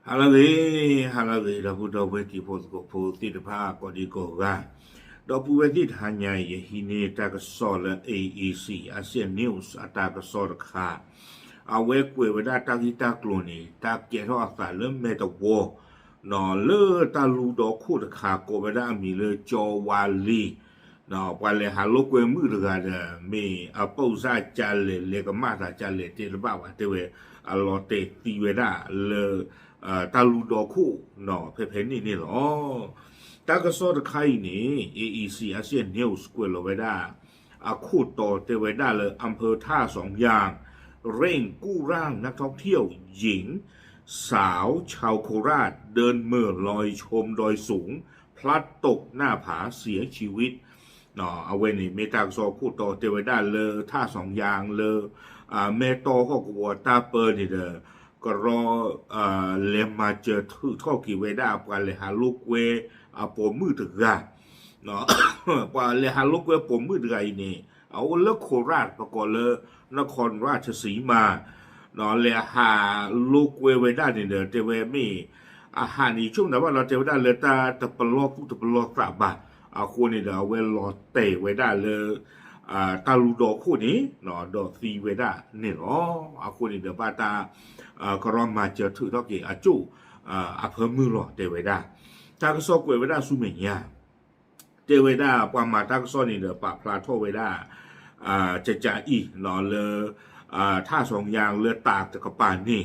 Halade, la puta veti po ti de pa ko di ko ga. Do pu veti hanya ye hine ta ka so le AEC ASEAN News ata ka so ka. A we kwe we da ta ki ta klo ni ta ke ro sa le me to wo. No le ta lu do khu de ka ko we da mi le jo wa li. No pa le ha lo kwe mu de ga de me a po sa cha le ka ma sa cha le te le ba wa te we a lo te ti we da leตาลูดอคู่เนาะเพนี่หรอตากระสอดไข่นี่ AEC ASEAN News กวยโลเวด้าอาคู่ต่อเตเวด้าเลยอำเภอท่าสองยางเร่งกู้ร่างนักท่องเที่ยวหญิงสาวชาวโคราชเดินเมื่อลอยชมดอยสูงพลัดตกหน้าผาเสียชีวิตเนาะเอาไว้นี่เมตากระสอคู่ต่อเตเวด้าเลยท่าสองยางเลยเมตอก็กลัวตาเปิดนี่เด้อก็รอเลมาเจอท่อกี่เวด้าปาเลหาลูกเวปมมือถึกะเนาะปาเลหาลูกเวปมมือถึกะนี่เอาเลิกโคราชประกอบเลยนครราชสีมาเนาะเลหาลูกเวด้าเนี่ยเตเวมีอาหารนี่ช่วงนั้นว่าเราเตเวด้าเลยตะปลอกตะปลอกกระบะคนนี่เดี๋ยวเวลอเตเวด้าเลยตาลูดอคู่นี้เนาะดอซีเวด้าเนี่ยอ๋อคนนี่เดี๋ยวป้าตากรอมมาเจอถือทอกีอาจูเพิ่มมือหรอเดเวด้าตากซอกเวด้าสุเมียเดเวด้าปามาตากซอนี่เดี๋ยวปะพลาโทเวด้าจะจ่าอีเนาะเลยท่าสองยางเรือตากตะกปานนี่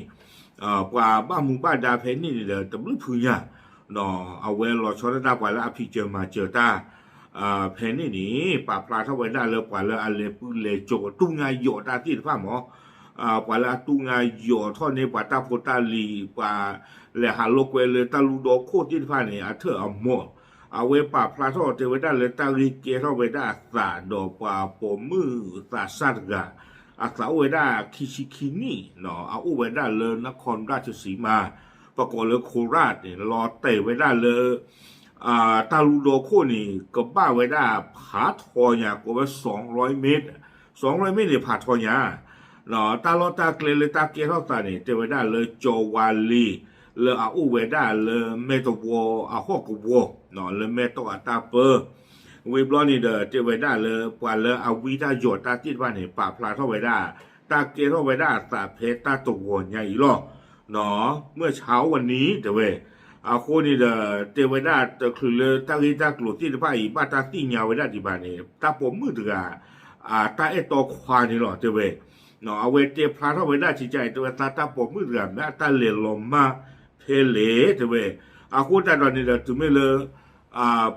กว่าบ้ามุงบ้าดาเพนนี่เดี๋ยวตะลุพื้นยาเนาะเอาเวลรอชอดาปว่าแล้วอภิเจอมาเจอตาเพนนี่ปะพลาโทเวด้าเลยกว่าเลยอะไรปืนเลยโจตุ้งไงโยตาที่ฟ้าหมอปาลาตุงาโยท่อนี้ปาตาโพตาลีปาเลหาโลกเวเลตาลูโดโคที่ฟ้านี่เธอเอาหมดเอาเวปาพลาโทเทวดาเลตาลีเกท่อเวดาสาดอปาปมือสาสัตกะอาสาเวดาคิชิคินี่เนาะเอาเวดาเลนครราชสีมาประกอบเลยโคราชนี่รอเตเวดาเลยตาลูโดโคนี่กับบ้าเวดาผาทอยากว่า200 เมตรเนี่ยผาทอยาเนาะตาลอตาเกลเลยตาเกท่าตาเนี่ยเทวดาเลยโจวาลีเลยอุเวดาเลยเมตวอฮอกวเนาะเลยเมตอตาเปอวิบลอนี่เดเทวดาเลยปาเลยวิดาโยตาจิตว่าเนี่ยปาพลาท่าเวดาตาเกท่าเวดาตาเพตาตัวใหญ่หรอเนาะเมื่อเช้าวันนี้เดเวคนนี่เดเทวดาตะคือเลยตาลิตากลุที่บ้านอีบ้าตาตีญาเวดาที่บ้านเนี่ยตาผมมือถือตาตอควานี่หรอเทเวเนาะเอาเวเตพลาท่าเวด้าชี้ใจตัวตาปมมือเรือแม่ตาเลลมมาเพเลเถเวคู่ตาตอนนี้เราถึงไม่เลย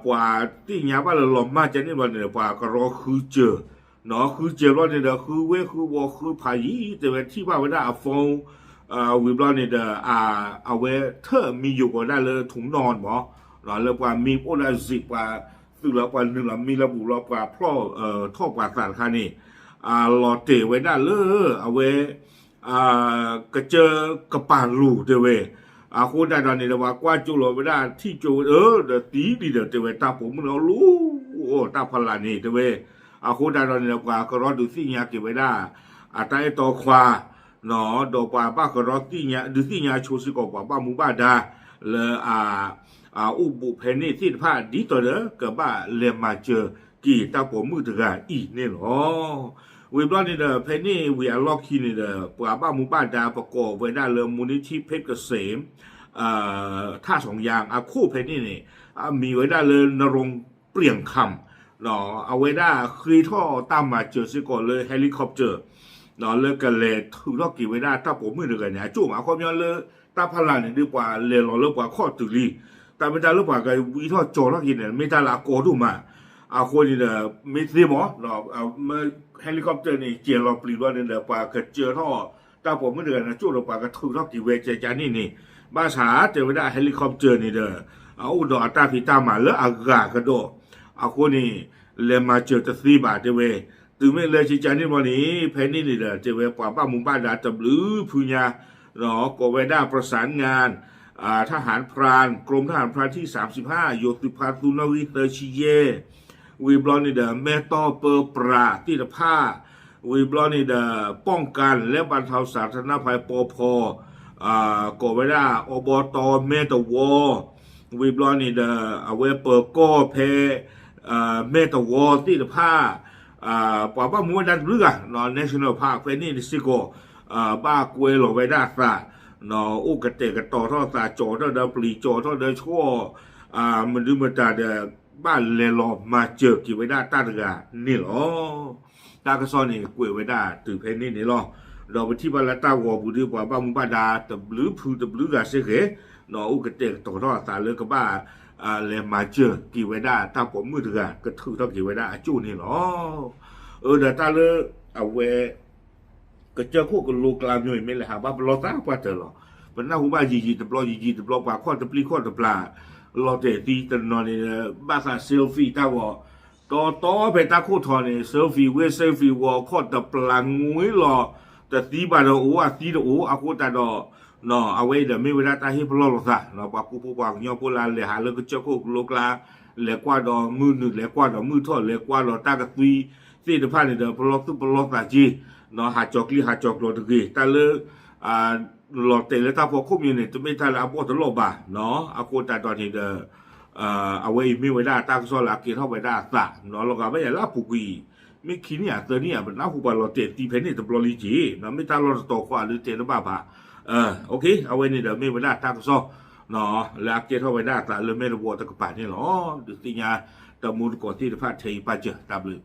ปว่าที่ยาบ้านเราลมมาจะนี่วันเนี่ยปว่าก็รอคือเจอเนาะคือเจอวันนี้เราคือเวคือวอคือพายีแต่เวที่บ้านเวด้าฟงวิบลอนเนี่ยเอาเวเธอมีอยู่ก็ได้เลยถุงนอนหมอเนาะแล้วปว่ามีโอลาซิปว่าซึ่งแล้วปว่าหนึ่งเรามีระบุเราปว่าเพราะท่อปว่าสารคานี่หลอเตไว้ได้เลยเอาไว้กระเจอกระปานรูเตเวคนได้ตอนนี้เราว่ากว่าจูหลอไว้ได้ที่จูเดี๋ยวตีดีเดี๋ยวเตเวตาผมมันเรารู้โอ้ตาพลานี่เตเวคนได้ตอนนี้เราว่าก็รอดูสิ่งยาเก็บไว้ได้ตาไอต่อควาเนาะดอกว่าบ้าก็รอสิ่งยาดูสิ่งยาโชสิกว่าบ้ามูบ้าดาเลยอุบุเพนี่ที่ผ้าดีต่อเด้อกับบ้าเลมาเจอกี่ตาผมมือถืออีเนี่ยหรอวิบลอนนี่เด้อเพนนี่วีอาร์ล็อกคีนี่เด้อปว่าบ้ามูบ้านดาประกอบไว้ได้เลยมูลนิธิเพชรเกษมท่าสองยางคู่เพนนี่นี่มีไว้ได้เลยนรงเปลี่ยงคำเนาะเอาไว้ได้คือท่อตามมาเจอซิก่อนเลยเฮลิคอปเตอร์เนาะเลยกันเลยถือล็อกกี่ไว้ได้ถ้าผมมือเดือกันเนี่ยจู่มาความย้อนเลยตาพลันเนี่ยดีกว่าเลยรอเลิกกว่าข้อตุลีแต่ไม่ได้เลิกกว่ากันวิท่อโจล็อกกี่เนี่ยไม่ได้ละโกดูมาคนนี่เนี่ยไม่ซีหมอเนาะเมื่อเฮลิคอปเตอร์นี่เจียร์เราปลีว่าเนี่ยปากเจอท่อตาผมไม่เดือนนะจู่เราปากกระทุกท่อกี่เวจจานี่บ้าสาเจอไม่ได้เฮลิคอปเตอร์นี่เด้อดอกตาพิตามาแล้วอากาศกระโดดคนนี่เลยมาเจอจะซีบาเจเวถึงไม่เลยชี้จานี่วันนี้เพนนี่นี่เด้อเจเวปว่าบ้ามุงบ้านดาจับหรือพูญาเนาะก็ไว้ได้ประสานงานทหารพรานกรมทหารพรานที่35โยติภาตุนวิเตชิเยวีบลอนี่เดอแม่ต่อเปอร์ปราที่ผ้าวีบลอนี่เดอป้องกันและบรรเทาสาธารณภัยปพ ก็เวลาอบตเมตววิบลอนี่เดเอาไว้เปิดก็เพเมตวที่ผ้าปะป้ามัวดันเรือเนาะ national park เฟนี่สิโกบ้ากวยหลอไว้ได้ซะเนาะอุกเตกต่อท่อซาโจท่อเดปลีโจท่อเดชั่วมันดูมันตาเดบ้านเลลอมาเจอกี่ไว้ได้ตาเดือนี่หรอตากระซ้อนนี่กวยไว้ได้ตื่นเพนี่นี่หรอเราไปที่บ้านละตาวอบุรีปะป้ามุบ้านดาตะบลือพูตะบลือกาเสกเนาะอุกเตกต่อท่อซาเลือกบ้าเลมาเจอกี่ไว้ได้ตาผมมือเดือก็ถือท่อกี่ไว้ได้จู้นี่หรอเดี๋ยวตาเลยเอาไว้ก็เจอคู่กับลูกลามอยู่ไม่เลยหาบ้าเราตาว่าเจอหรอมันน่าหูบ้าจีตะปลอจีตะปลอปากข้อตะปลีข้อตะปลาเราเตะตีตะนอนเนี่ยบ้าซาเซลฟี่ตาวต่อไปตาคู่ทอเนี่ยเซลฟี่เวเซลฟี่วอข้อตะปลางงวยหรอแต่ตีบาดโอ้ตีโอ้อากูตาดอเนาะเอาไว้เดี๋ยวไม่เวลาตาให้พลอหรอกซะเนาะปากกูปากยอพูลาเลยหาเลยก็เจอคู่ลูกลาเหลือกว่าดอมือหนึ่งเหลือกว่าดอมือทอดเหลือกว่าดอตากระตุยที่เดือดผ่านเนี่ยเดี๋ยวพลอตุพลอตาจีเนาะหาจอกลีหาจอกรอตะกี้แต่เลยหลอดเตะแล้วถ้าพอคุ้มอยู่เนี่ยจะไม่ทันเอาพวกตลบอ่ะเนาะอากูตาตอนนี้เดี๋ยวเอาไว้ไม่ไว้ได้ตั้งโซลาเกเข้าไปได้ซะเนาะเราก็ไม่อยากลาปุกีไม่คิดเนี่ยตัวนี้มันน่าหูบาลอเตตีเพนนี่ตบลอลีจีเนาะไม่ตาลอตโตกว่าหรือเตนบ้าป่ะโอเคเอาไว้นี่เดี๋ยวไม่ไว้ได้ตั้งโซเนาะแล้วเกเข้าไปได้แต่เลยไม่ระวัวตะกป่านี่หรอดูสิญาตะมูลก่อนที่จะพาเทยไปเจอตามเลย